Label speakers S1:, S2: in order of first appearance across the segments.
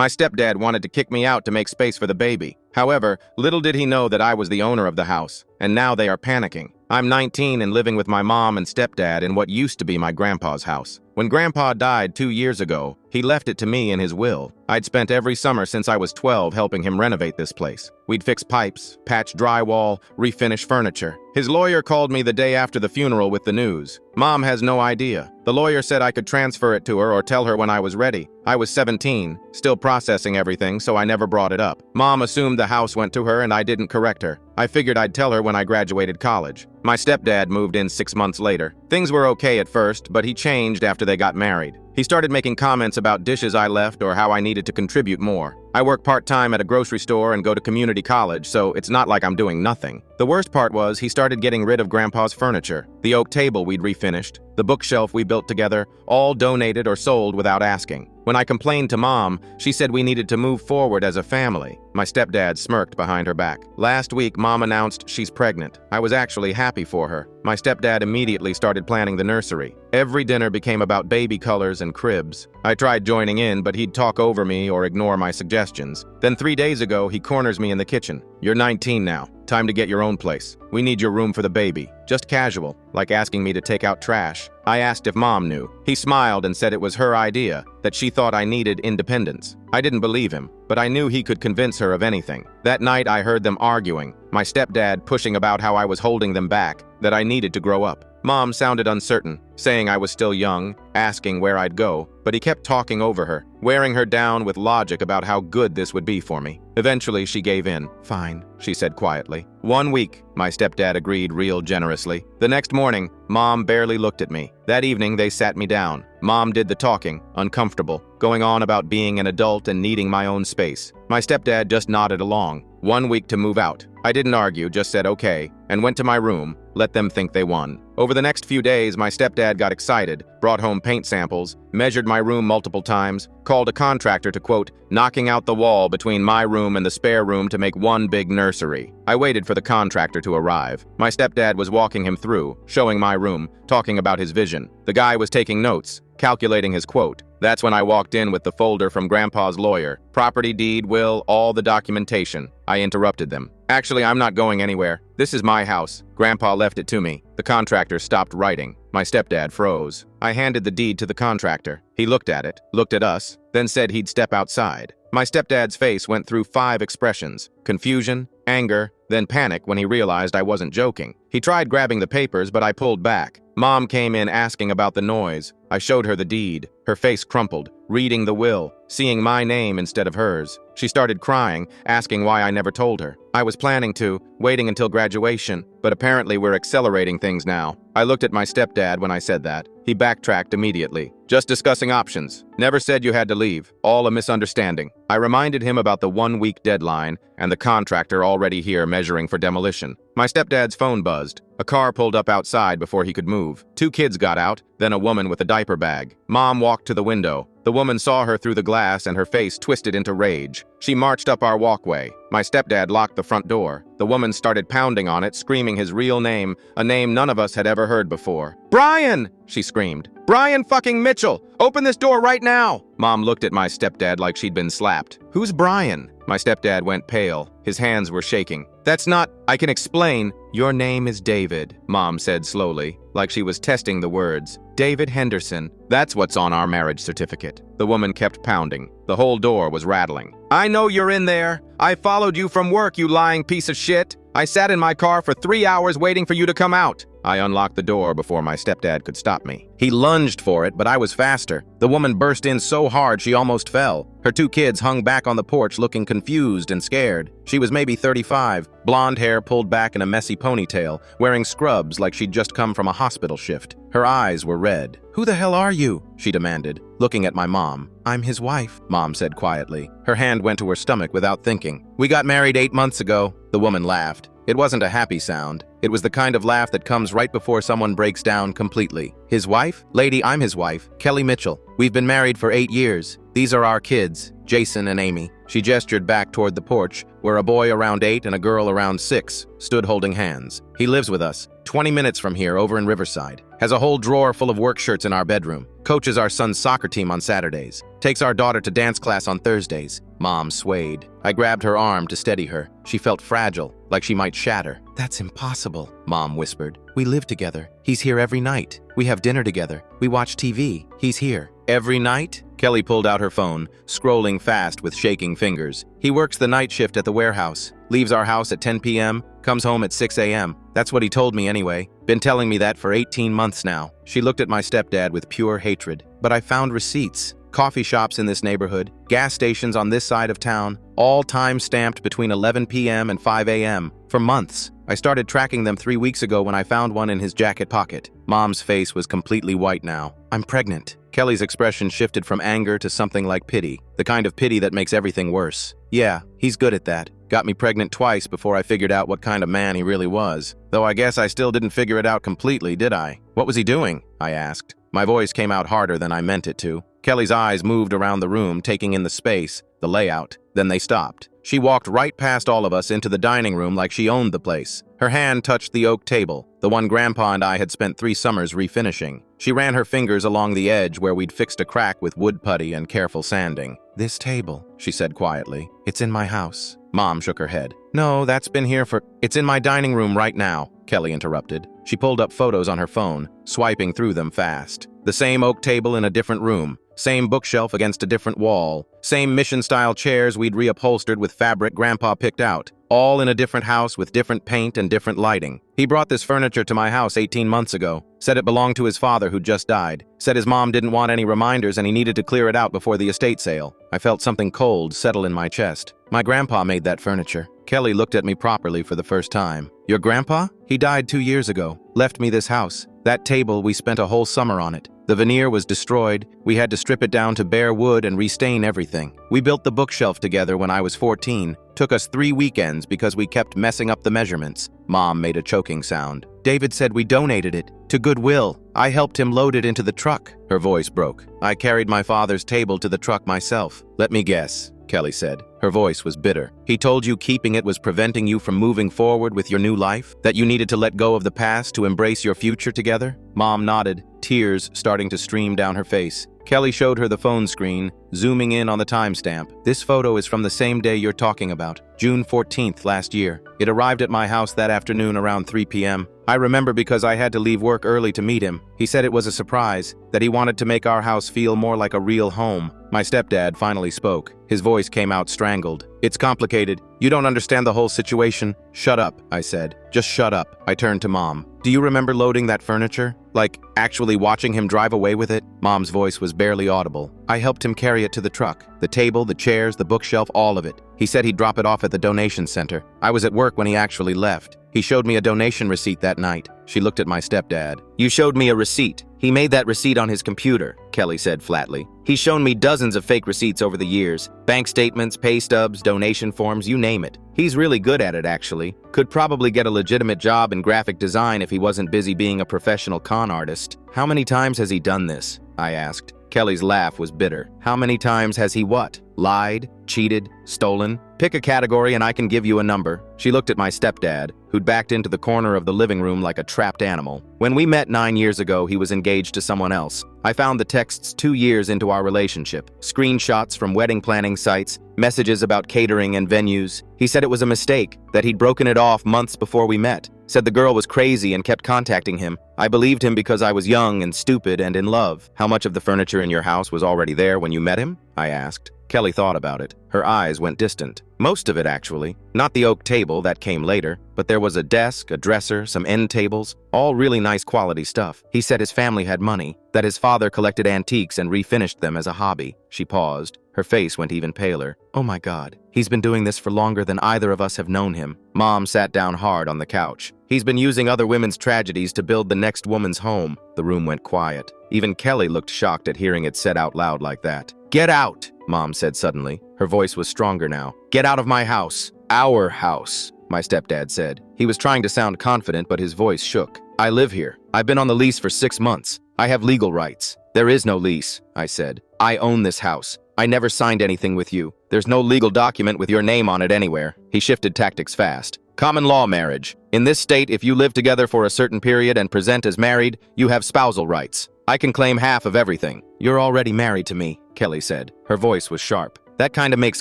S1: My stepdad wanted to kick me out to make space for the baby. However, little did he know that I was the owner of the house, and now they are panicking. I'm 19 and living with my mom and stepdad in what used to be my grandpa's house. When Grandpa died 2 years ago, he left it to me in his will. I'd spent every summer since I was 12 helping him renovate this place. We'd fix pipes, patch drywall, refinish furniture. His lawyer called me the day after the funeral with the news. Mom has no idea. The lawyer said I could transfer it to her or tell her when I was ready. I was 17, still processing everything, so I never brought it up. Mom assumed the house went to her and I didn't correct her. I figured I'd tell her when I graduated college. My stepdad moved in 6 months later. Things were okay at first, but he changed after they got married. He started making comments about dishes I left or how I needed to contribute more. I work part-time at a grocery store and go to community college, so it's not like I'm doing nothing. The worst part was he started getting rid of Grandpa's furniture. The oak table we'd refinished, the bookshelf we built together, all donated or sold without asking. When I complained to Mom, she said we needed to move forward as a family. My stepdad smirked behind her back. Last week, Mom announced she's pregnant. I was actually happy for her. My stepdad immediately started planning the nursery. Every dinner became about baby colors and cribs. I tried joining in, but he'd talk over me or ignore my suggestions. Then 3 days ago, he corners me in the kitchen. "You're 19 now. Time to get your own place. We need your room for the baby." Just casual, like asking me to take out trash. I asked if Mom knew. He smiled and said it was her idea, that she thought I needed independence. I didn't believe him, but I knew he could convince her of anything. That night I heard them arguing, my stepdad pushing about how I was holding them back, that I needed to grow up. Mom sounded uncertain, saying I was still young, asking where I'd go, but he kept talking over her, wearing her down with logic about how good this would be for me. Eventually, she gave in. "Fine," she said quietly. 1 week, my stepdad agreed real generously. The next morning, Mom barely looked at me. That evening, they sat me down. Mom did the talking, uncomfortable, going on about being an adult and needing my own space. My stepdad just nodded along. 1 week to move out. I didn't argue, just said okay, and went to my room, let them think they won. Over the next few days, my stepdad got excited, brought home paint samples, measured my room multiple times, called a contractor to, quote, knocking out the wall between my room and the spare room to make one big nursery. I waited for the contractor to arrive. My stepdad was walking him through, showing my room, talking about his vision. The guy was taking notes, calculating his quote. That's when I walked in with the folder from Grandpa's lawyer. Property deed, will, all the documentation. I interrupted them. "Actually, I'm not going anywhere. This is my house. Grandpa left it to me." The contractor stopped writing. My stepdad froze. I handed the deed to the contractor. He looked at it, looked at us, then said he'd step outside. My stepdad's face went through 5 expressions: confusion, anger, then panic when he realized I wasn't joking. He tried grabbing the papers, but I pulled back. Mom came in asking about the noise. I showed her the deed. Her face crumpled, reading the will, seeing my name instead of hers. She started crying, asking why I never told her. I was planning to, waiting until graduation, but apparently we're accelerating things now. I looked at my stepdad when I said that. He backtracked immediately. "Just discussing options. Never said you had to leave. All a misunderstanding." I reminded him about the 1-week deadline and the contractor already here measuring for demolition. My stepdad's phone buzzed. A car pulled up outside before he could move. 2 kids got out, then a woman with a diaper bag. Mom walked to the window. The woman saw her through the glass and her face twisted into rage. She marched up our walkway. My stepdad locked the front door. The woman started pounding on it, screaming his real name, a name none of us had ever heard before. "Brian!" she screamed. "Brian fucking Mitchell! Open this door right now!" Mom looked at my stepdad like she'd been slapped. "Who's Brian?" My stepdad went pale. His hands were shaking. "That's not... I can explain." "Your name is David," Mom said slowly, like she was testing the words. "David Henderson. That's what's on our marriage certificate." The woman kept pounding. The whole door was rattling. "I know you're in there. I followed you from work, you lying piece of shit. I sat in my car for 3 hours waiting for you to come out." I unlocked the door before my stepdad could stop me. He lunged for it, but I was faster. The woman burst in so hard she almost fell. Her 2 kids hung back on the porch looking confused and scared. She was maybe 35, blonde hair pulled back in a messy ponytail, wearing scrubs like she'd just come from a hospital shift. Her eyes were red. "Who the hell are you?" she demanded, looking at my mom. "I'm his wife," Mom said quietly. Her hand went to her stomach without thinking. "We got married 8 months ago." The woman laughed. It wasn't a happy sound. It was the kind of laugh that comes right before someone breaks down completely. "His wife? Lady, I'm his wife, Kelly Mitchell. We've been married for 8 years. These are our kids, Jason and Amy." She gestured back toward the porch, where a boy around 8 and a girl around 6 stood holding hands. "He lives with us. 20 minutes from here, over in Riverside. Has a whole drawer full of work shirts in our bedroom. Coaches our son's soccer team on Saturdays. Takes our daughter to dance class on Thursdays. Mom swayed. I grabbed her arm to steady her. She felt fragile, like she might shatter. That's impossible, Mom whispered. We live together. He's here every night. We have dinner together. We watch TV. He's here. Every night? Kelly pulled out her phone, scrolling fast with shaking fingers. He works the night shift at the warehouse. Leaves our house at 10 p.m., comes home at 6 a.m. That's what he told me anyway. Been telling me that for 18 months now. She looked at my stepdad with pure hatred. But I found receipts. Coffee shops in this neighborhood, gas stations on this side of town, all time stamped between 11 p.m. and 5 a.m. for months. I started tracking them 3 weeks ago when I found one in his jacket pocket. Mom's face was completely white now. I'm pregnant. Kelly's expression shifted from anger to something like pity, the kind of pity that makes everything worse. Yeah, he's good at that. Got me pregnant twice before I figured out what kind of man he really was. Though I guess I still didn't figure it out completely, did I? What was he doing? I asked. My voice came out harder than I meant it to. Kelly's eyes moved around the room, taking in the space, the layout. Then they stopped. She walked right past all of us into the dining room like she owned the place. Her hand touched the oak table, the one Grandpa and I had spent 3 summers refinishing. She ran her fingers along the edge where we'd fixed a crack with wood putty and careful sanding. This table, she said quietly. It's in my house. Mom shook her head. No, that's been here for... It's in my dining room right now, Kelly interrupted. She pulled up photos on her phone, swiping through them fast. The same oak table in a different room. Same bookshelf against a different wall. Same mission-style chairs we'd reupholstered with fabric Grandpa picked out. All in a different house with different paint and different lighting. He brought this furniture to my house 18 months ago. Said it belonged to his father who just died. Said his mom didn't want any reminders and he needed to clear it out before the estate sale. I felt something cold settle in my chest. My grandpa made that furniture. Kelly looked at me properly for the first time. Your grandpa? He died 2 years ago. Left me this house. That table, we spent a whole summer on it. The veneer was destroyed. We had to strip it down to bare wood and restain everything. We built the bookshelf together when I was 14. Took us 3 weekends because we kept messing up the measurements. Mom made a choking sound. David said we donated it to Goodwill. I helped him load it into the truck. Her voice broke. I carried my father's table to the truck myself. Let me guess, Kelly said. Her voice was bitter. He told you keeping it was preventing you from moving forward with your new life? That you needed to let go of the past to embrace your future together? Mom nodded, tears starting to stream down her face. Kelly showed her the phone screen, zooming in on the timestamp. This photo is from the same day you're talking about, June 14th last year. It arrived at my house that afternoon around 3 p.m. I remember because I had to leave work early to meet him. He said it was a surprise, that he wanted to make our house feel more like a real home. My stepdad finally spoke. His voice came out strangled. It's complicated. You don't understand the whole situation. Shut up, I said. Just shut up. I turned to Mom. Do you remember loading that furniture? Like, actually watching him drive away with it? Mom's voice was barely audible. I helped him carry it to the truck. The table, the chairs, the bookshelf, all of it. He said he'd drop it off at the donation center. I was at work when he actually left. He showed me a donation receipt that night. She looked at my stepdad. You showed me a receipt. He made that receipt on his computer, Kelly said flatly. He's shown me dozens of fake receipts over the years. Bank statements, pay stubs, donation forms, you name it. He's really good at it, actually. Could probably get a legitimate job in graphic design if he wasn't busy being a professional con artist. How many times has he done this? I asked. Kelly's laugh was bitter. How many times has he what? Lied? Cheated? Stolen? Pick a category and I can give you a number. She looked at my stepdad, who'd backed into the corner of the living room like a trapped animal. When we met 9 years ago, he was engaged to someone else. I found the texts 2 years into our relationship. Screenshots from wedding planning sites, messages about catering and venues. He said it was a mistake, that he'd broken it off months before we met. Said the girl was crazy and kept contacting him. I believed him because I was young and stupid and in love. How much of the furniture in your house was already there when you met him? I asked. Kelly thought about it. Her eyes went distant. Most of it, actually. Not the oak table, that came later, but there was a desk, a dresser, some end tables, all really nice quality stuff. He said his family had money, that his father collected antiques and refinished them as a hobby. She paused. Her face went even paler. Oh my God, he's been doing this for longer than either of us have known him. Mom sat down hard on the couch. He's been using other women's tragedies to build the next woman's home. The room went quiet. Even Kelly looked shocked at hearing it said out loud like that. Get out, Mom said suddenly. Her voice was stronger now. Get out of my house. Our house, my stepdad said. He was trying to sound confident, but his voice shook. I live here. I've been on the lease for 6 months. I have legal rights. There is no lease, I said. I own this house. I never signed anything with you. There's no legal document with your name on it anywhere. He shifted tactics fast. Common law marriage. In this state, if you live together for a certain period and present as married, you have spousal rights. I can claim half of everything. You're already married to me, Kelly said. Her voice was sharp. That kind of makes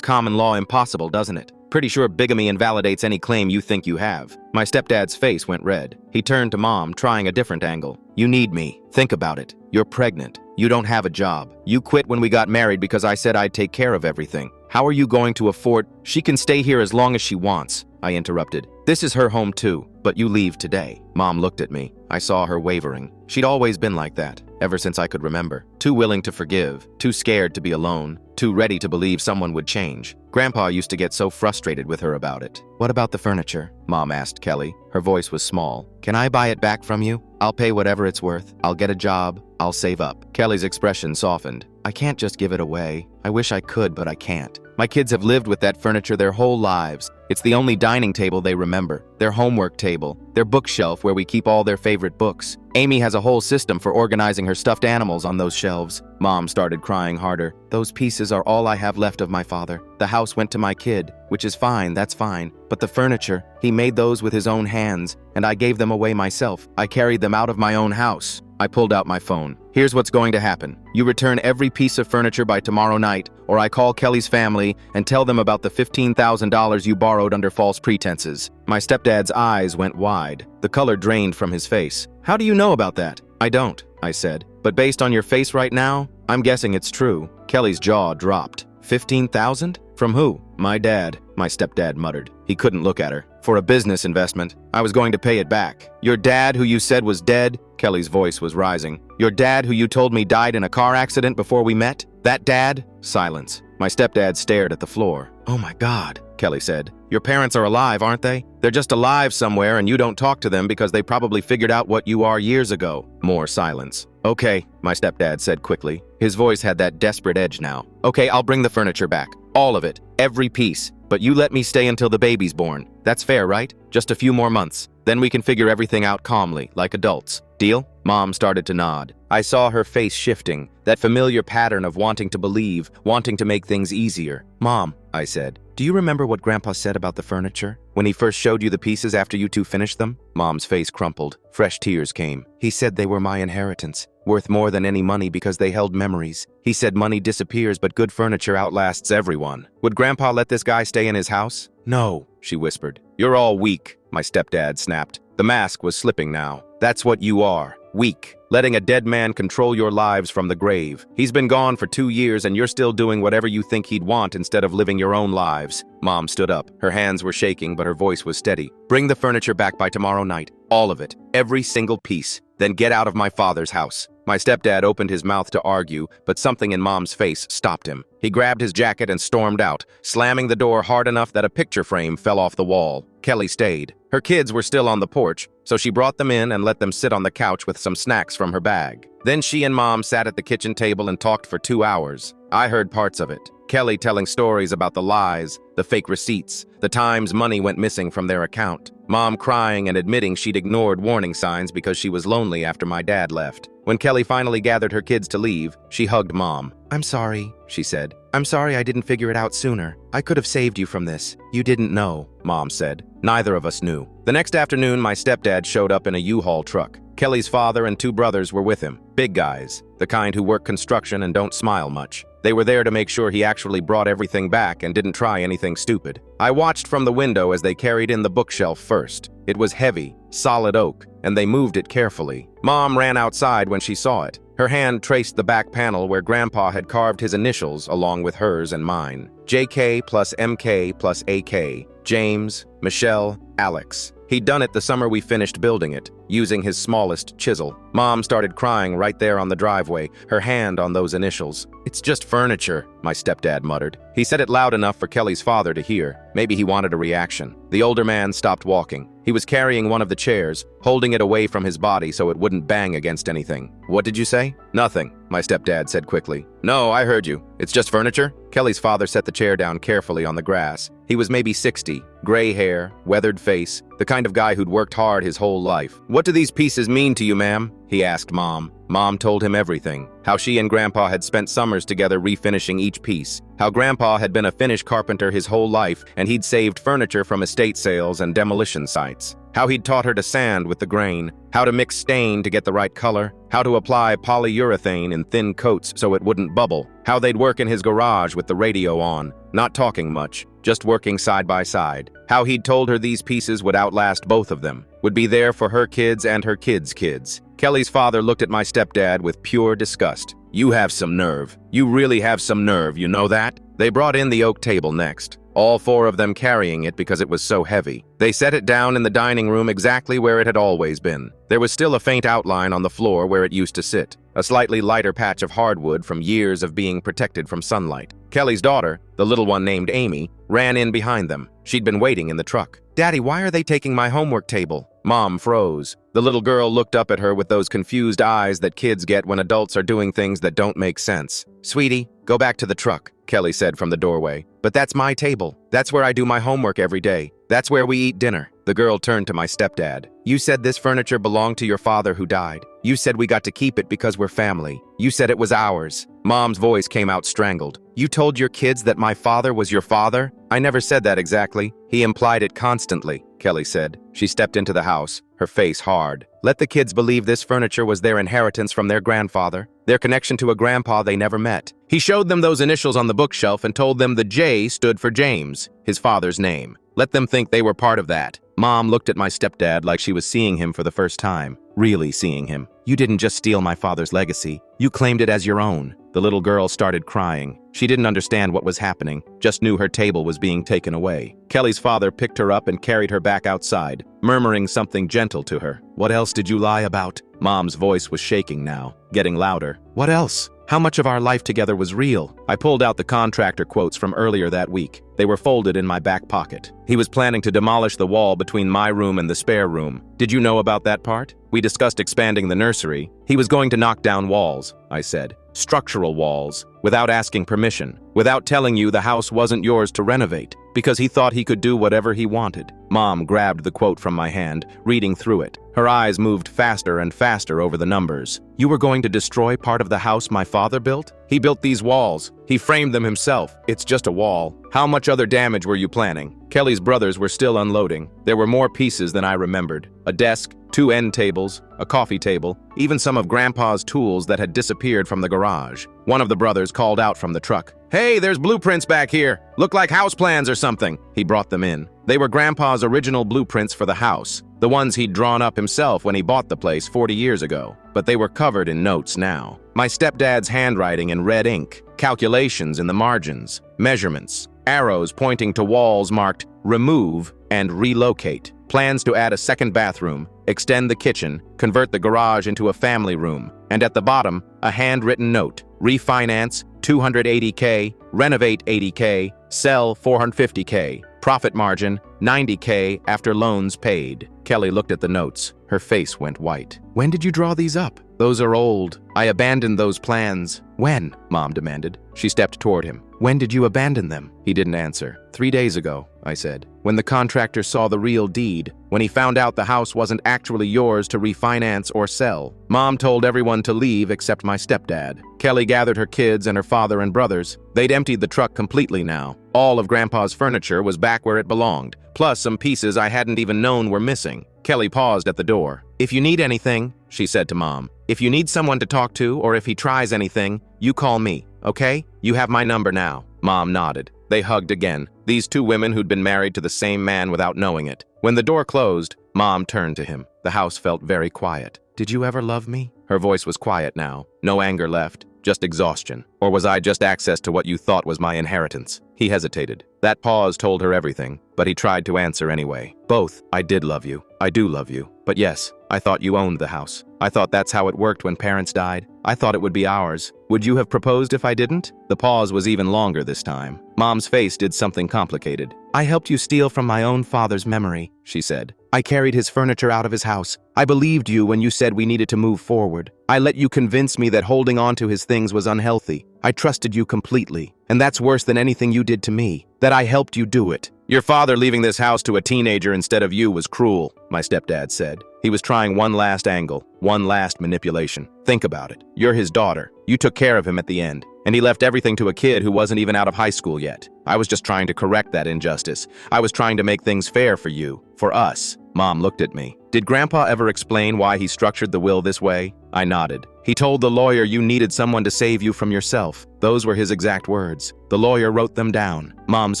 S1: common law impossible, doesn't it? Pretty sure bigamy invalidates any claim you think you have. My stepdad's face went red. He turned to Mom, trying a different angle. You need me. Think about it. You're pregnant. You don't have a job. You quit when we got married because I said I'd take care of everything. How are you going to afford? She can stay here as long as she wants, I interrupted. This is her home too, but you leave today. Mom looked at me. I saw her wavering. She'd always been like that, ever since I could remember. Too willing to forgive, too scared to be alone, too ready to believe someone would change. Grandpa used to get so frustrated with her about it. What about the furniture? Mom asked Kelly. Her voice was small. Can I buy it back from you? I'll pay whatever it's worth. I'll get a job. I'll save up. Kelly's expression softened. I can't just give it away. I wish I could, but I can't. My kids have lived with that furniture their whole lives. It's the only dining table they remember, their homework table, their bookshelf where we keep all their favorite books. Amy has a whole system for organizing her stuffed animals on those shelves. Mom started crying harder. Those pieces are all I have left of my father. The house went to my kid, which is fine, that's fine. But the furniture, he made those with his own hands, and I gave them away myself. I carried them out of my own house. I pulled out my phone. Here's what's going to happen. You return every piece of furniture by tomorrow night, or I call Kelly's family and tell them about the $15,000 you borrowed under false pretenses. My stepdad's eyes went wide. The color drained from his face. How do you know about that? I don't, I said. But based on your face right now, I'm guessing it's true. Kelly's jaw dropped. 15,000? From who? My dad, my stepdad muttered. He couldn't look at her. For a business investment. I was going to pay it back. Your dad, who you said was dead? Kelly's voice was rising. Your dad, who you told me died in a car accident before we met? That dad? Silence. My stepdad stared at the floor. Oh my God, Kelly said. Your parents are alive, aren't they? They're just alive somewhere and you don't talk to them because they probably figured out what you are years ago. More silence. Okay, my stepdad said quickly. His voice had that desperate edge now. Okay, I'll bring the furniture back. All of it. Every piece. But you let me stay until the baby's born. That's fair, right? Just a few more months. Then we can figure everything out calmly, like adults. Deal? Mom started to nod. I saw her face shifting, that familiar pattern of wanting to believe, wanting to make things easier. Mom, I said, do you remember what Grandpa said about the furniture? When he first showed you the pieces after you two finished them? Mom's face crumpled. Fresh tears came. He said they were my inheritance, worth more than any money because they held memories. He said money disappears, but good furniture outlasts everyone. Would Grandpa let this guy stay in his house? No, she whispered. You're all weak, my stepdad snapped. The mask was slipping now. That's what you are. Weak. Letting a dead man control your lives from the grave. He's been gone for 2 years and you're still doing whatever you think he'd want instead of living your own lives. Mom stood up. Her hands were shaking, but her voice was steady. Bring the furniture back by tomorrow night. All of it. Every single piece. Then get out of my father's house. My stepdad opened his mouth to argue, but something in Mom's face stopped him. He grabbed his jacket and stormed out, slamming the door hard enough that a picture frame fell off the wall. Kelly stayed. Her kids were still on the porch, so she brought them in and let them sit on the couch with some snacks from her bag. Then she and Mom sat at the kitchen table and talked for 2 hours. I heard parts of it. Kelly telling stories about the lies, the fake receipts, the times money went missing from their account. Mom crying and admitting she'd ignored warning signs because she was lonely after my dad left. When Kelly finally gathered her kids to leave, she hugged Mom. I'm sorry, she said. I'm sorry I didn't figure it out sooner. I could have saved you from this. You didn't know, Mom said. Neither of us knew. The next afternoon, my stepdad showed up in a U-Haul truck. Kelly's father and 2 brothers were with him. Big guys, the kind who work construction and don't smile much. They were there to make sure he actually brought everything back and didn't try anything stupid. I watched from the window as they carried in the bookshelf first. It was heavy, solid oak, and they moved it carefully. Mom ran outside when she saw it. Her hand traced the back panel where Grandpa had carved his initials along with hers and mine. JK plus MK plus AK. James, Michelle, Alex. He'd done it the summer we finished building it, using his smallest chisel. Mom started crying right there on the driveway, her hand on those initials. It's just furniture, my stepdad muttered. He said it loud enough for Kelly's father to hear. Maybe he wanted a reaction. The older man stopped walking. He was carrying one of the chairs, holding it away from his body so it wouldn't bang against anything. What did you say? Nothing, my stepdad said quickly. No, I heard you. It's just furniture? Kelly's father set the chair down carefully on the grass. He was maybe 60, gray hair, weathered face, the kind of guy who'd worked hard his whole life. What do these pieces mean to you, ma'am? He asked Mom. Mom told him everything, how she and Grandpa had spent summers together refinishing each piece, how Grandpa had been a Finnish carpenter his whole life and he'd saved furniture from estate sales and demolition sites, how he'd taught her to sand with the grain, how to mix stain to get the right color, how to apply polyurethane in thin coats so it wouldn't bubble, how they'd work in his garage with the radio on, not talking much, just working side by side, how he'd told her these pieces would outlast both of them, would be there for her kids and her kids' kids. Kelly's father looked at my stepdad with pure disgust. You have some nerve. You really have some nerve, you know that? They brought in the oak table next, all four of them carrying it because it was so heavy. They set it down in the dining room exactly where it had always been. There was still a faint outline on the floor where it used to sit, a slightly lighter patch of hardwood from years of being protected from sunlight. Kelly's daughter, the little one named Amy, ran in behind them. She'd been waiting in the truck. Daddy, why are they taking my homework table? Mom froze. The little girl looked up at her with those confused eyes that kids get when adults are doing things that don't make sense. Sweetie, go back to the truck, Kelly said from the doorway. But that's my table. That's where I do my homework every day. That's where we eat dinner. The girl turned to my stepdad. You said this furniture belonged to your father who died. You said we got to keep it because we're family. You said it was ours. Mom's voice came out strangled. You told your kids that my father was your father? I never said that exactly. He implied it constantly, Kelly said. She stepped into the house, her face hard. Let the kids believe this furniture was their inheritance from their grandfather, their connection to a grandpa they never met. He showed them those initials on the bookshelf and told them the J stood for James, his father's name. Let them think they were part of that. Mom looked at my stepdad like she was seeing him for the first time. Really seeing him. You didn't just steal my father's legacy. You claimed it as your own. The little girl started crying. She didn't understand what was happening, just knew her table was being taken away. Kelly's father picked her up and carried her back outside, murmuring something gentle to her. What else did you lie about? Mom's voice was shaking now, getting louder. What else? How much of our life together was real? I pulled out the contractor quotes from earlier that week. They were folded in my back pocket. He was planning to demolish the wall between my room and the spare room. Did you know about that part? We discussed expanding the nursery. He was going to knock down walls, I said. Structural walls, without asking permission, without telling you the house wasn't yours to renovate, because he thought he could do whatever he wanted. Mom grabbed the quote from my hand, reading through it. Her eyes moved faster and faster over the numbers. You were going to destroy part of the house my father built? He built these walls. He framed them himself. It's just a wall. How much other damage were you planning? Kelly's brothers were still unloading. There were more pieces than I remembered. A desk, 2 end tables, a coffee table, even some of Grandpa's tools that had disappeared from the garage. One of the brothers called out from the truck. Hey, there's blueprints back here. Look like house plans or something. He brought them in. They were Grandpa's original blueprints for the house, the ones he'd drawn up himself when he bought the place 40 years ago. But they were covered in notes now. My stepdad's handwriting in red ink, calculations in the margins, measurements, arrows pointing to walls marked remove and relocate, plans to add a second bathroom, extend the kitchen, convert the garage into a family room, and at the bottom, a handwritten note, refinance $280K, renovate $80K, sell $450K, profit margin $90K after loans paid. Kelly looked at the notes. Her face went white. When did you draw these up? Those are old. I abandoned those plans. When? Mom demanded. She stepped toward him. When did you abandon them? He didn't answer. 3 days ago, I said. When the contractor saw the real deed, when he found out the house wasn't actually yours to refinance or sell. Mom told everyone to leave except my stepdad. Kelly gathered her kids and her father and brothers. They'd emptied the truck completely now. All of Grandpa's furniture was back where it belonged, plus some pieces I hadn't even known were missing. Kelly paused at the door. If you need anything, she said to Mom, if you need someone to talk to or if he tries anything, you call me, okay? You have my number now. Mom nodded. They hugged again, these two women who'd been married to the same man without knowing it. When the door closed, Mom turned to him. The house felt very quiet. Did you ever love me? Her voice was quiet now. No anger left, just exhaustion. Or was I just access to what you thought was my inheritance? He hesitated. That pause told her everything, but he tried to answer anyway. Both. I did love you. I do love you. But yes, I thought you owned the house. I thought that's how it worked when parents died. I thought it would be ours. Would you have proposed if I didn't? The pause was even longer this time. Mom's face did something complicated. I helped you steal from my own father's memory, she said. I carried his furniture out of his house. I believed you when you said we needed to move forward. I let you convince me that holding on to his things was unhealthy. I trusted you completely. And that's worse than anything you did to me. That I helped you do it. Your father leaving this house to a teenager instead of you was cruel, my stepdad said. He was trying one last angle, one last manipulation. Think about it. You're his daughter. You took care of him at the end, and he left everything to a kid who wasn't even out of high school yet. I was just trying to correct that injustice. I was trying to make things fair for you, for us. Mom looked at me. Did Grandpa ever explain why he structured the will this way? I nodded. He told the lawyer you needed someone to save you from yourself. Those were his exact words. The lawyer wrote them down. Mom's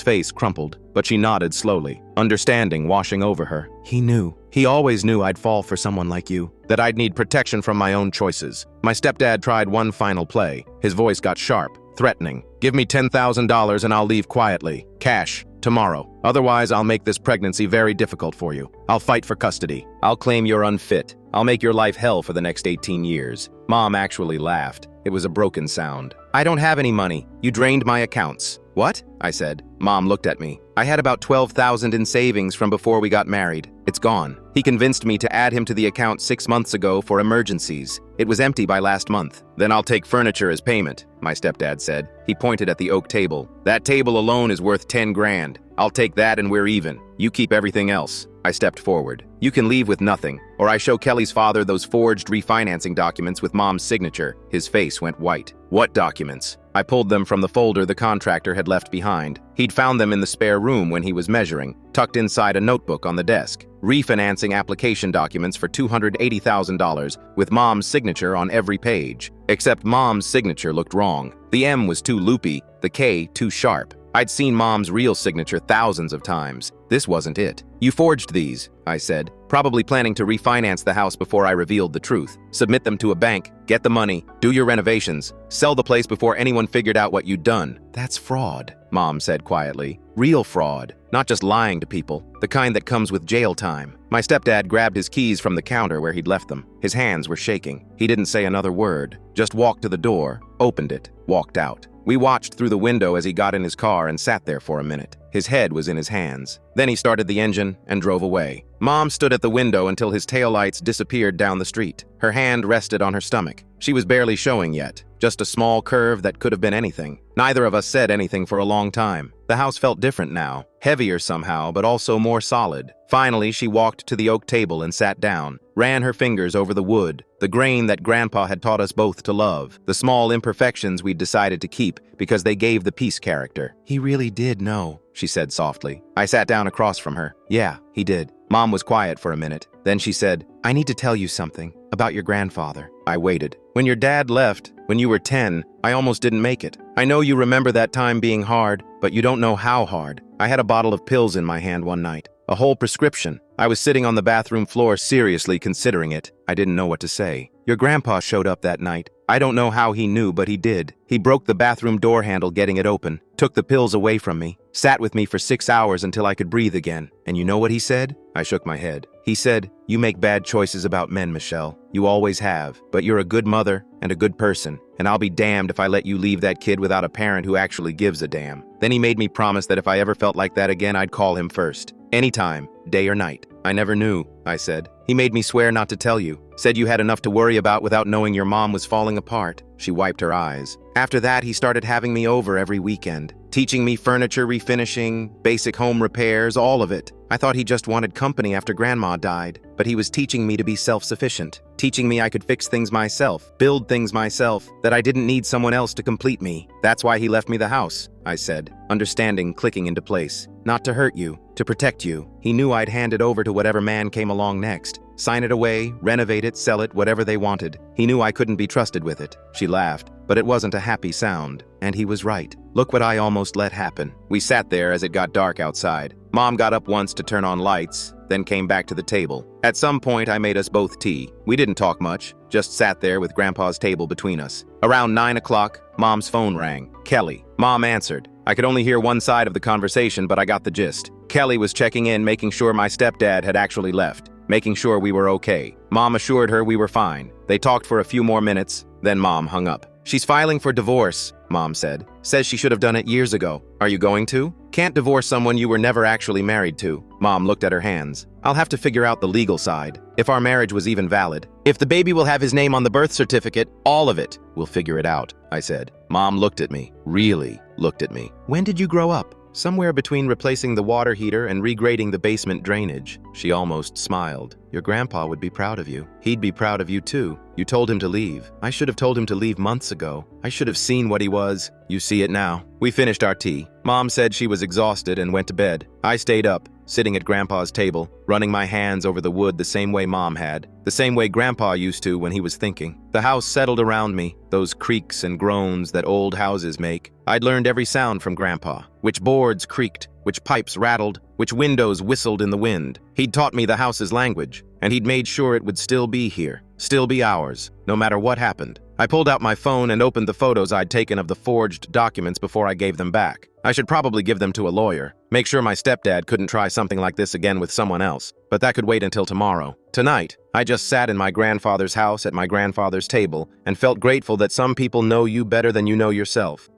S1: face crumpled, but she nodded slowly, understanding washing over her. He knew. He always knew I'd fall for someone like you, that I'd need protection from my own choices. My stepdad tried one final play. His voice got sharp, threatening. Give me $10,000 and I'll leave quietly. Cash. Tomorrow. Otherwise, I'll make this pregnancy very difficult for you. I'll fight for custody. I'll claim you're unfit. I'll make your life hell for the next 18 years. Mom actually laughed. It was a broken sound. I don't have any money. You drained my accounts. What? I said. Mom looked at me. I had about $12,000 in savings from before we got married. It's gone. He convinced me to add him to the account 6 months ago for emergencies. It was empty by last month. Then I'll take furniture as payment, my stepdad said. He pointed at the oak table. That table alone is worth 10 grand. I'll take that and we're even. You keep everything else. I stepped forward. You can leave with nothing, or I show Kelly's father those forged refinancing documents with Mom's signature. His face went white. What documents? I pulled them from the folder the contractor had left behind. He'd found them in the spare room when he was measuring, tucked inside a notebook on the desk. Refinancing application documents for $280,000 with Mom's signature on every page. Except Mom's signature looked wrong. The M was too loopy, the K too sharp. I'd seen Mom's real signature thousands of times. This wasn't it. You forged these, I said, probably planning to refinance the house before I revealed the truth. Submit them to a bank, get the money, do your renovations, sell the place before anyone figured out what you'd done. That's fraud, Mom said quietly. Real fraud, not just lying to people, the kind that comes with jail time. My stepdad grabbed his keys from the counter where he'd left them. His hands were shaking. He didn't say another word, just walked to the door, opened it, walked out. We watched through the window as he got in his car and sat there for a minute. His head was in his hands. Then he started the engine and drove away. Mom stood at the window until his taillights disappeared down the street. Her hand rested on her stomach. She was barely showing yet, just a small curve that could have been anything. Neither of us said anything for a long time. The house felt different now, heavier somehow, but also more solid. Finally, she walked to the oak table and sat down, ran her fingers over the wood, the grain that Grandpa had taught us both to love, the small imperfections we'd decided to keep because they gave the piece character. He really did know, she said softly. I sat down across from her. Yeah, he did. Mom was quiet for a minute. Then she said, I need to tell you something about your grandfather. I waited. When your dad left, when you were 10, I almost didn't make it. I know you remember that time being hard, but you don't know how hard. I had a bottle of pills in my hand one night. A whole prescription. I was sitting on the bathroom floor seriously considering it. I didn't know what to say. Your grandpa showed up that night. I don't know how he knew, but he did. He broke the bathroom door handle getting it open, took the pills away from me, sat with me for 6 hours until I could breathe again. And you know what he said? I shook my head. He said, you make bad choices about men, Michelle. You always have. But you're a good mother and a good person. And I'll be damned if I let you leave that kid without a parent who actually gives a damn. Then he made me promise that if I ever felt like that again, I'd call him first. Anytime, day or night. I never knew, I said. He made me swear not to tell you. Said you had enough to worry about without knowing your mom was falling apart. She wiped her eyes. After that, he started having me over every weekend, teaching me furniture refinishing, basic home repairs, all of it. I thought he just wanted company after Grandma died, but he was teaching me to be self-sufficient, teaching me I could fix things myself, build things myself, that I didn't need someone else to complete me. That's why he left me the house, I said, understanding clicking into place. Not to hurt you, to protect you. He knew I'd hand it over to whatever man came along next. Sign it away, renovate it, sell it, whatever they wanted. He knew I couldn't be trusted with it. She laughed, but it wasn't a happy sound. And he was right. Look what I almost let happen. We sat there as it got dark outside. Mom got up once to turn on lights, then came back to the table. At some point, I made us both tea. We didn't talk much, just sat there with Grandpa's table between us. Around 9 o'clock, Mom's phone rang. Kelly. Mom answered. I could only hear one side of the conversation, but I got the gist. Kelly was checking in, making sure my stepdad had actually left, making sure we were okay. Mom assured her we were fine. They talked for a few more minutes, then Mom hung up. She's filing for divorce, Mom said. Says she should have done it years ago. Are you going to? Can't divorce someone you were never actually married to. Mom looked at her hands. I'll have to figure out the legal side. If our marriage was even valid. If the baby will have his name on the birth certificate, all of it. We'll figure it out, I said. Mom looked at me. Really looked at me. When did you grow up? Somewhere between replacing the water heater and regrading the basement drainage. She almost smiled. Your grandpa would be proud of you. He'd be proud of you too. You told him to leave. I should have told him to leave months ago. I should have seen what he was. You see it now. We finished our tea. Mom said she was exhausted and went to bed. I stayed up, sitting at Grandpa's table, running my hands over the wood the same way Mom had, the same way Grandpa used to when he was thinking. The house settled around me, those creaks and groans that old houses make. I'd learned every sound from Grandpa. Which boards creaked, which pipes rattled, which windows whistled in the wind. He'd taught me the house's language, and he'd made sure it would still be here, still be ours, no matter what happened. I pulled out my phone and opened the photos I'd taken of the forged documents before I gave them back. I should probably give them to a lawyer. Make sure my stepdad couldn't try something like this again with someone else. But that could wait until tomorrow. Tonight, I just sat in my grandfather's house at my grandfather's table and felt grateful that some people know you better than you know yourself.